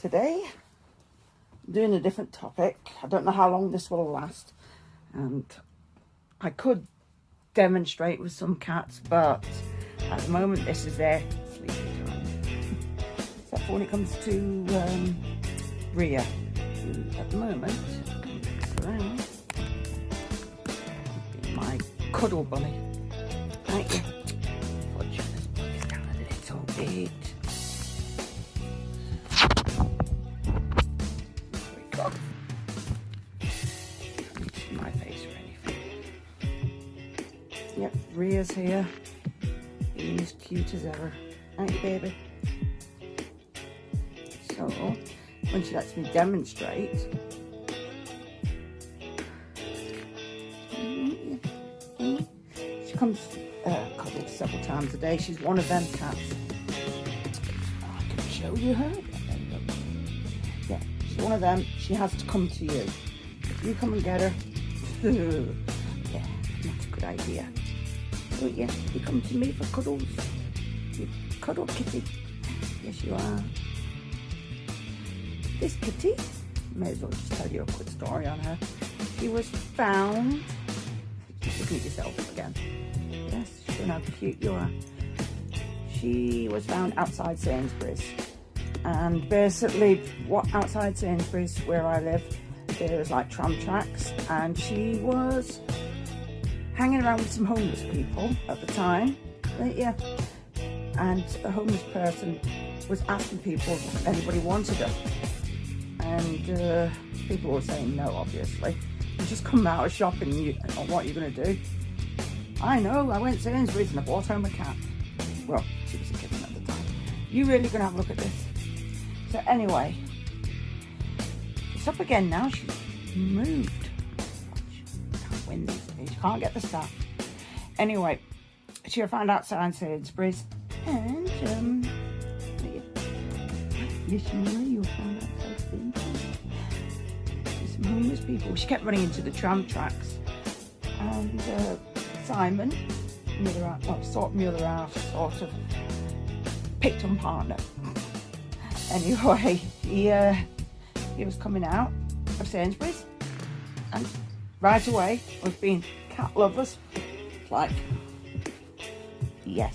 Today, I'm doing a different topic. I don't know how long this will last, and I could demonstrate with some cats, but at the moment this is their sleeping time. Except for when it comes to Rhea, who at the moment is around being my cuddle bunny. Thank you. Fudge this book down a little bit. There we go. Don't see my face or anything. Yep, Rhea's here. Being as cute as ever. Ain't you, baby? So, when she lets me demonstrate, she comes cuddles several times a day. She's one of them cats. Oh, I can show you her. Yeah, she's one of them. She has to come to you. If you come and get her, yeah, that's a good idea. Oh yeah, you come to me for cuddles. You cuddle kitty. Yes, you are. This kitty, may as well just tell you a quick story on her. She was found. Just looking at yourself again. Yes, show how cute you are. She was found outside Sainsbury's, and basically, what outside Sainsbury's where I live, there's like tram tracks, and she was hanging around with some homeless people at the time. Yeah, and a homeless person was asking people if anybody wanted her. And people were saying no, obviously. You just come out of shopping, what are you going to do? I know, I went to Sainsbury's and I bought home a cat. Well, she was a kitten at the time. You really going to have a look at this? So anyway, she's up again now. She's moved. Can't win these days. You can't get the staff. Anyway, she found outside Sainsbury's and yes, you know, you found outside Sainsbury's. There's some homeless people. She kept running into the tram tracks, and Simon, sort of picked on partner. Anyway, he was coming out of Sainsbury's, and right away, with being cat lovers, like, yes,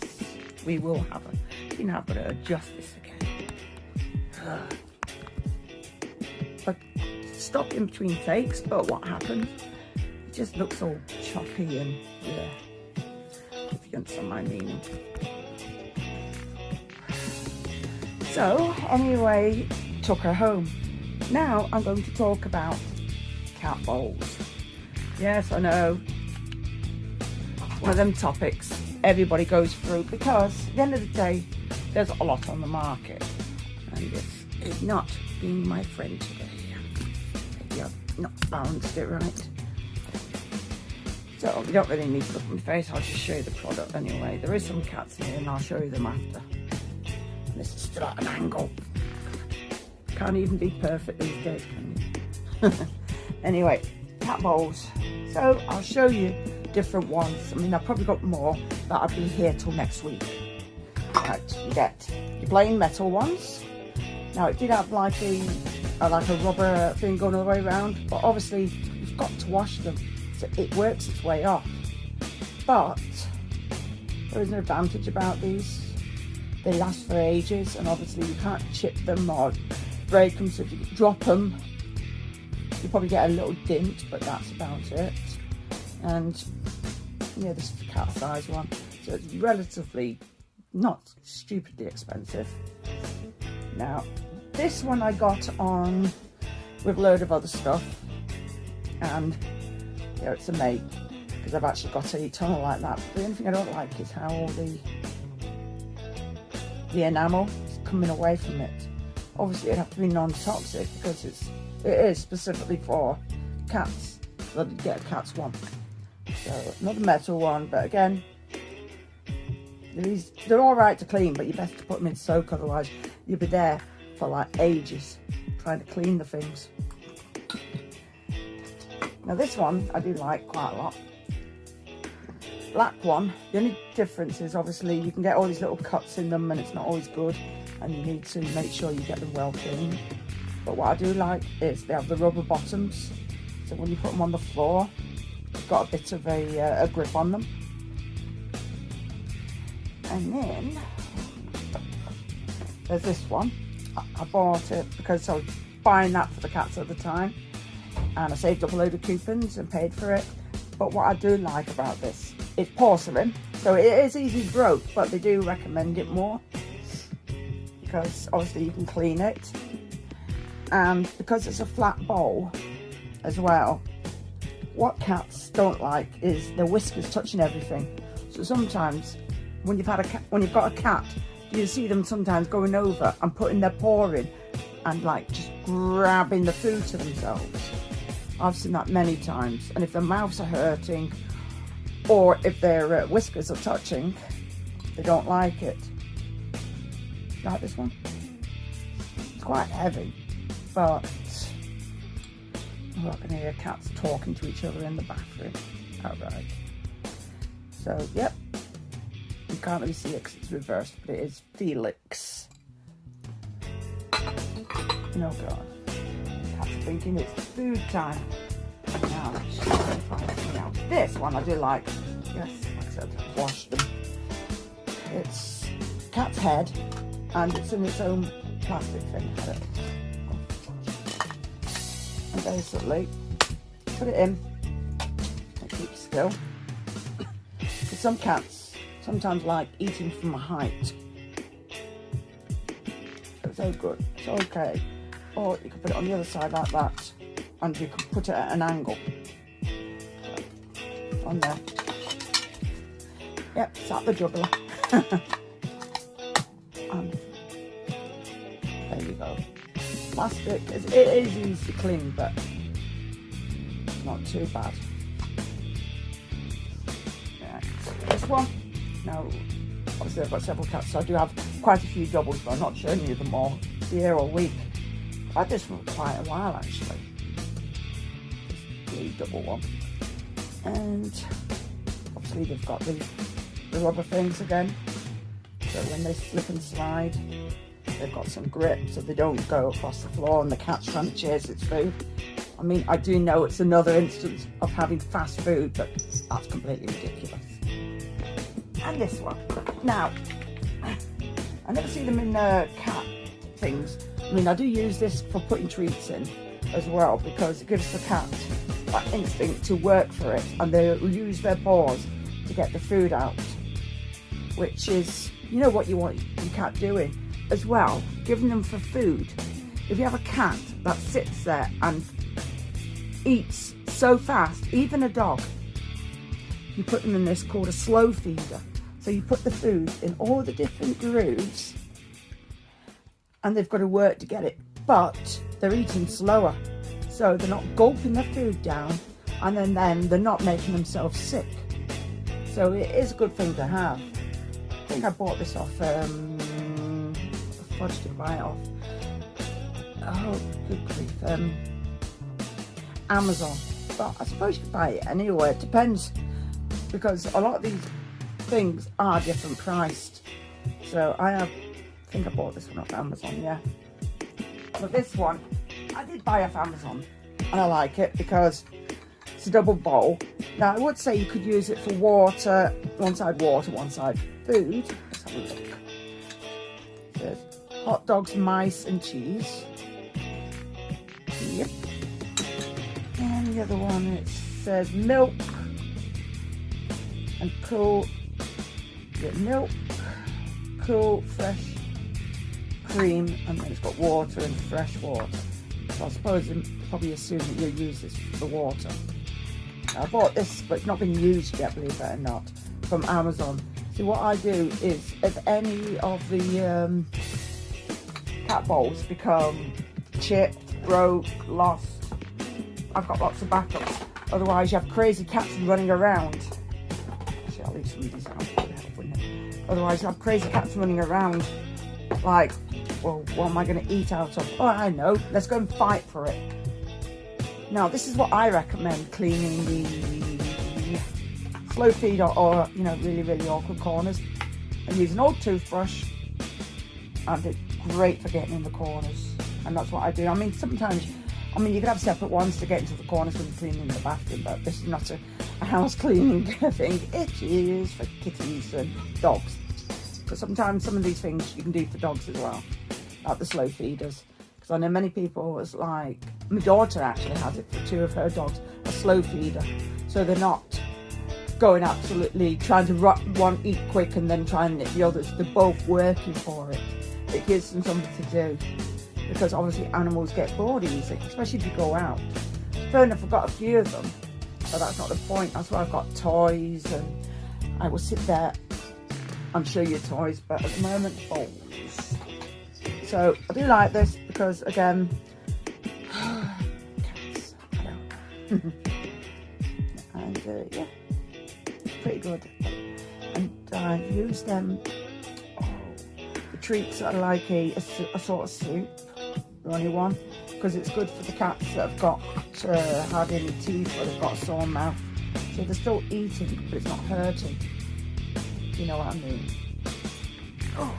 we will have her. You know, I've got to adjust this again. But stop in between takes, but what happens? It just looks all choppy and yeah, if you understand my meaning. So anyway, took her home. Now I'm going to talk about cat bowls. Yes, I know, one of them topics everybody goes through, because at the end of the day, there's a lot on the market, and it's not being my friend today. Maybe I've not balanced it right. So you don't really need to look at my face, I'll just show you the product anyway. There is some cats in here and I'll show you them after. And this is still at an angle. Can't even be perfect these days, can you? Anyway, cat bowls. So I'll show you different ones. I mean, I've probably got more, but I'll be here till next week. Right, you get your plain metal ones. Now it did have like a rubber thing going all the way around, but obviously you've got to wash them, so it works its way off. But there is an advantage about these. They last for ages, and obviously you can't chip them or break them, so if you drop them, you probably get a little dint, but that's about it. And yeah, this is the cat size one, so it's relatively not stupidly expensive. Now this one I got on with a load of other stuff, and yeah, it's a make, because I've actually got a tunnel like that. But the only thing I don't like is how all the enamel is coming away from it. Obviously it'd have to be non-toxic, because it is specifically for cats, so that you get a cat's one. So another metal one, but again, they're all right to clean, but you best to put them in soak, otherwise you'll be there for like ages trying to clean the things. Now this one I do like quite a lot. Black one, the only difference is obviously you can get all these little cuts in them and it's not always good. and you need to make sure you get them well cleaned. But what I do like is they have the rubber bottoms, so when you put them on the floor, you've got a bit of a grip on them. And then there's this one. I bought it because I was buying that for the cats at the time, and I saved up a load of coupons and paid for it. But what I do like about this, it's porcelain, so it is easy broke, but they do recommend it more because obviously you can clean it, and because it's a flat bowl as well, what cats don't like is the whiskers touching everything. So sometimes when you've got a cat, you see them sometimes going over and putting their paw in and like just grabbing the food to themselves. I've seen that many times, and if their mouths are hurting or if their whiskers are touching, they don't like it. Like this one? It's quite heavy, but I'm not going to hear cats talking to each other in the bathroom outright. So, yep. You can't really see it because it's reversed, but it is Felix. No God. Cat's thinking it's food time. Now, let's try and find something else. This one I do like. Yes, like I said, washed them. It's cat's head, and it's in its own plastic thing. And basically, put it in and keep still. Because some cats sometimes like eating from a height. So it's all good. It's okay. Or you can put it on the other side like that, and you can put it at an angle. So, on there. Yep, sat the juggler. And there you go. Plastic, it is easy to clean, but it's not too bad. Yeah. This one, now obviously I've got several cats, so I do have quite a few doubles, but I'm not showing you them all year or week. I've had this for quite a while actually. This blue double one. And obviously they've got the rubber things again. So when they slip and slide, they've got some grip so they don't go across the floor and the cat's trying to chase its food. I mean, I do know it's another instance of having fast food, but that's completely ridiculous. And this one. Now, I never see them in cat things. I mean, I do use this for putting treats in as well, because it gives the cat that instinct to work for it, and they use their paws to get the food out, which is, you know, what you want your cat doing as well, giving them for food. If you have a cat that sits there and eats so fast, even a dog, you put them in this called a slow feeder. So you put the food in all the different grooves, and they've got to work to get it, but they're eating slower, so they're not gulping the food down, and then they're not making themselves sick. So it is a good thing to have. I think I bought this off, what did I buy it off? Oh, good grief, Amazon. But I suppose you can buy it anywhere, it depends, because a lot of these things are different priced. So I think I bought this one off Amazon, yeah. But this one, I did buy off Amazon, and I like it because it's a double bowl. Now I would say you could use it for water, one side, one side food. Let's have a look. It says hot dogs, mice and cheese. Yep. And the other one, it says milk and cool. Milk, cool, fresh cream, and then it's got water and fresh water. So I suppose you probably assume that you'll use this for the water. Now, I bought this, but it's not been used yet, believe it or not, from Amazon. So what I do is, if any of the cat bowls become chipped, broke, lost, I've got lots of backups. Otherwise you have crazy cats running around. Actually, I'll leave some of these out. Otherwise you have crazy cats running around like, well, what am I going to eat out of? Oh, I know, let's go and fight for it. Now, this is what I recommend cleaning the slow feed or you know, really, really awkward corners. And use an old toothbrush, and it great for getting in the corners, and that's what I do. I mean, sometimes, I mean, you could have separate ones to get into the corners when you're cleaning the bathroom, but this is not a house cleaning thing. It is for kitties and dogs. Because sometimes some of these things you can do for dogs as well, like the slow feeders. Because I know many people, it's like, my daughter actually has it for 2 of her dogs, a slow feeder. So they're not going absolutely trying to one eat quick and then try and nip the others. They're both working for it. It gives them something to do. Because obviously animals get bored easy, especially if you go out. Fair enough, I've got a few of them, but that's not the point. That's why I've got toys, and I will sit there and show you toys, but at the moment, bowls. So I do like this because, again, cats, I don't know. And yeah, it's pretty good. And I've used them, the treats are like a sort of soup, the only one, because it's good for the cats that have got had any teeth or they've got a sore mouth. So they're still eating, but it's not hurting. You know what I mean? Oh,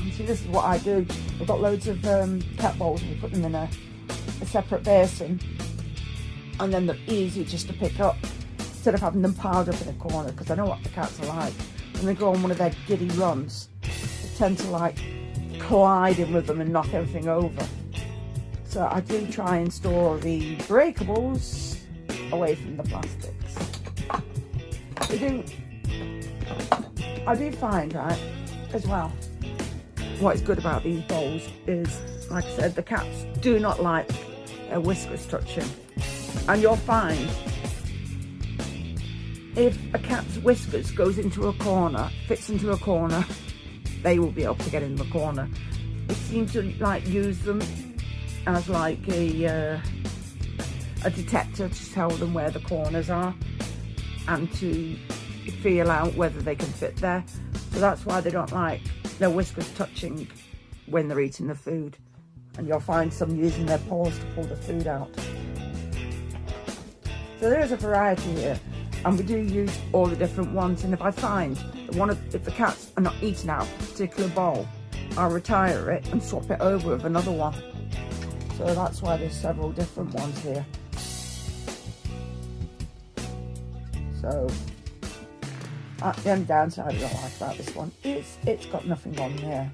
you see, this is what I do. I've got loads of cat bowls, and we put them in a separate basin, and then they're easy just to pick up instead of having them piled up in a corner, because I know what the cats are like. When they go on one of their giddy runs, they tend to like collide in with them and knock everything over. So I do try and store the breakables away from the plastics. I do find, right, as well, what is good about these bowls is, like I said, the cats do not like their whiskers touching. And you'll find if a cat's whiskers goes into a corner, fits into a corner, they will be able to get in the corner. They seem to like use them as like a detector to tell them where the corners are and to feel out whether they can fit there. So that's why they don't like their whiskers touching when they're eating the food. And you'll find some using their paws to pull the food out. So there is a variety here, and we do use all the different ones. And if I find that if the cats are not eating out of a particular bowl, I'll retire it and swap it over with another one. So that's why there's several different ones here. So the only downside I don't like about this one is it's got nothing on there.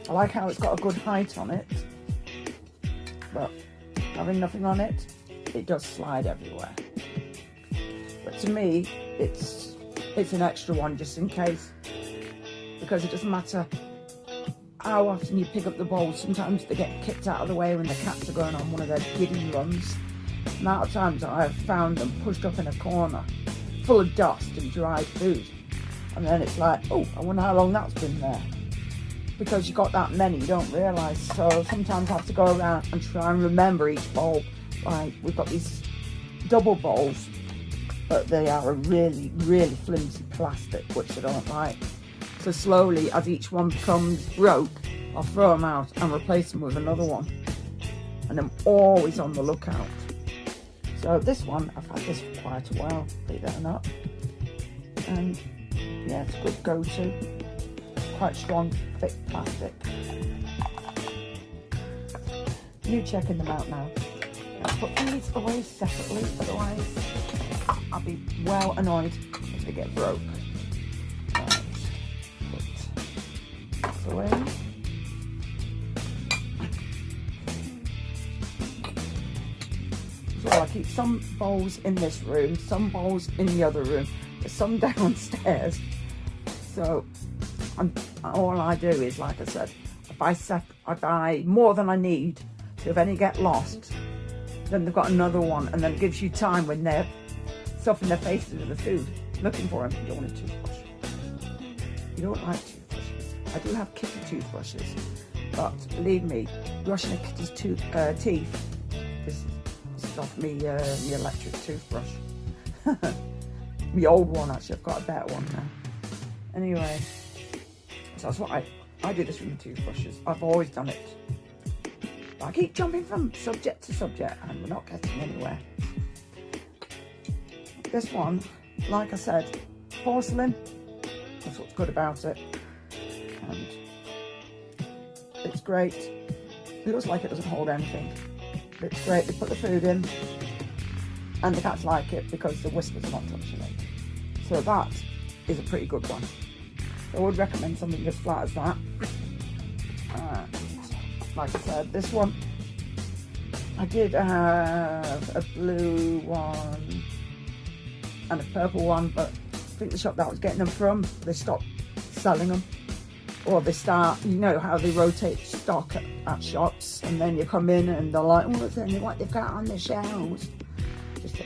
I like how it's got a good height on it, but having nothing on it, it does slide everywhere. But to me, it's an extra one just in case, because it doesn't matter how often you pick up the bowls. Sometimes they get kicked out of the way when the cats are going on one of their giddy runs. The amount of times I have found them pushed up in a corner full of dust and dried food, and then it's like, oh, I wonder how long that's been there, because you got that many, you don't realise. So sometimes I have to go around and try and remember each bowl. Like, we've got these double bowls, but they are a really, really flimsy plastic, which I don't like. So slowly, as each one becomes broke, I'll throw them out and replace them with another one. And I'm always on the lookout. So this one, I've had this for quite a while, believe it or not. And yeah, it's a good go-to. Quite strong, thick plastic. You checking them out now. I'll put these away separately, otherwise I'll be well annoyed if they get broke. Right, put this away. So I keep some bowls in this room, some bowls in the other room, there's some downstairs. So all I do is, like I said, if I buy more than I need, so if any get lost, then they've got another one, and then it gives you time when they're stuffing their faces with the food, looking for them. You don't want a toothbrush. You don't like toothbrushes. I do have kitty toothbrushes, but believe me, brushing a kitty's teeth, this is off me electric toothbrush. The old one, actually, I've got a better one now. Anyway, so that's what I do this with my toothbrushes. I've always done it. But I keep jumping from subject to subject and we're not getting anywhere. This one, like I said, porcelain, That's what's good about it. And it's great. It looks like it doesn't hold anything. It's great. They put the food in, and the cats like it because the whiskers are not touching it. So that is a pretty good one. I would recommend something as flat as that. Like I said, this one, I did have a blue one and a purple one, but I think the shop that I was getting them from, they stopped selling them. Or they start, you know how they rotate stock at shops, and then you come in and they're like, oh, it's only what they've got on the shelves. Just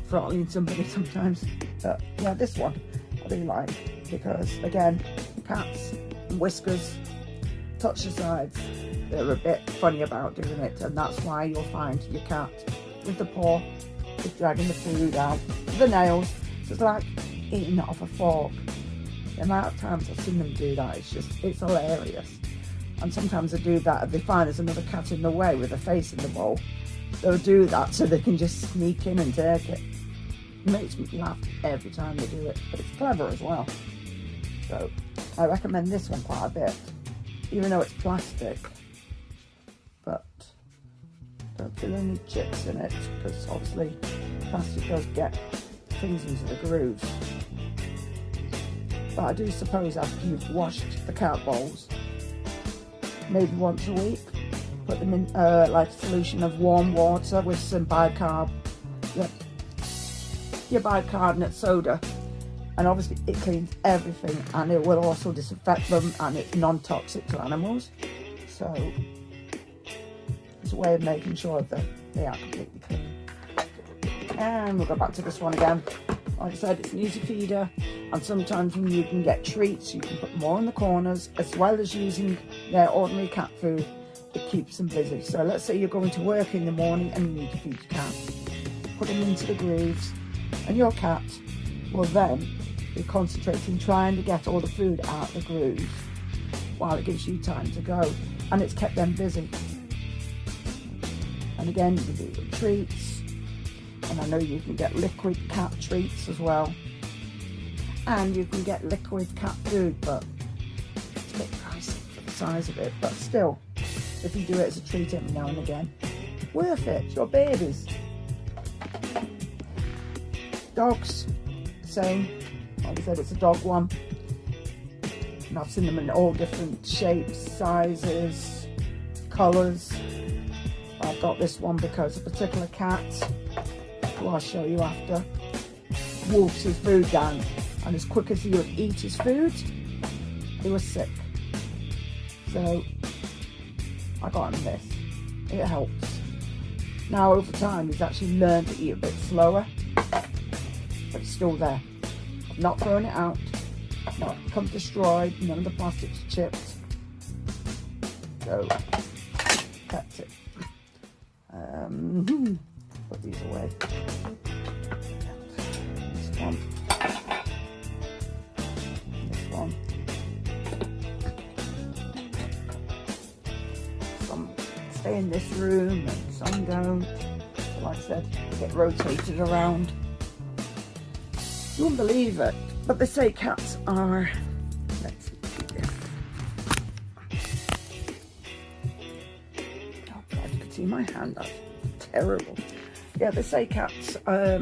throttling somebody sometimes. But yeah, this one I really like, because again, cats and whiskers touch the sides. They're a bit funny about doing it, and that's why you'll find your cat with the paw just dragging the food out, the nails, just like eating it off a fork. The amount of times I've seen them do that, it's hilarious. And sometimes they do that if they find there's another cat in the way with a face in the bowl. They'll do that so they can just sneak in and take it. It makes me laugh every time they do it, but it's clever as well. So I recommend this one quite a bit, even though it's plastic. But don't feel any chips in it, because obviously plastic does get things into the grooves. But I do suppose after you've washed the cat bowls, maybe once a week, put them in like a solution of warm water with some bicarb, your bicarbonate soda, and obviously it cleans everything, and it will also disinfect them, and it's non-toxic to animals. So it's a way of making sure that they are completely clean. And we'll go back to this one again. Like I said, it's an easy feeder, and sometimes when you can get treats, you can put more in the corners, as well as using their ordinary cat food. It keeps them busy. So let's say you're going to work in the morning and you need to feed your cat. Put them into the grooves, and your cat will then be concentrating, trying to get all the food out of the grooves, while it gives you time to go, and it's kept them busy. And again, you can do your treats, and I know you can get liquid cat treats as well, and you can get liquid cat food, but it's a bit pricey for the size of it. But still, if you do it as a treat every now and again, worth it. It's your babies. Dogs, same. Like I said, it's a dog one, and I've seen them in all different shapes, sizes, colours. I've got this one because a particular cat, who I'll show you after, wolfs his food down, and as quick as he would eat his food, he was sick. So I got him this. It helps. Now over time he's actually learned to eat a bit slower, but it's still there. I've not thrown it out, not become destroyed, none of the plastic's chipped. So that's it. Put these away. This one. This one. Some stay in this room and some don't. Like I said, they get rotated around. You wouldn't believe it, but they say cats are, let's see this. Oh God, you can see my hand, that's terrible. Yeah, they say cats are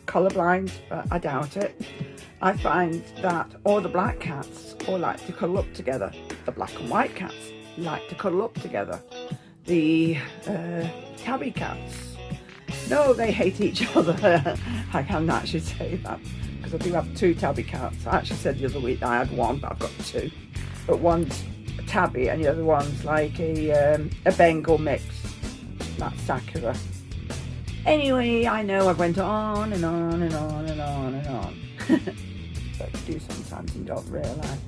colourblind, but I doubt it. I find that all the black cats all like to cuddle up together. The black and white cats like to cuddle up together. The tabby cats, no, they hate each other. I can actually say that, because I do have two tabby cats. I actually said the other week that I had one, but I've got two. But one's a tabby and the other one's like a Bengal mix. That's Sakura. Anyway, I know I've went on and on and on and on and on. But you do sometimes and you don't realise.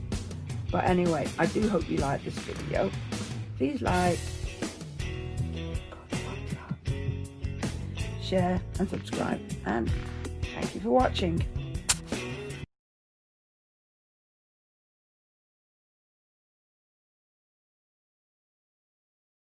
But anyway, I do hope you like this video. Please like, share and subscribe, and thank you for watching.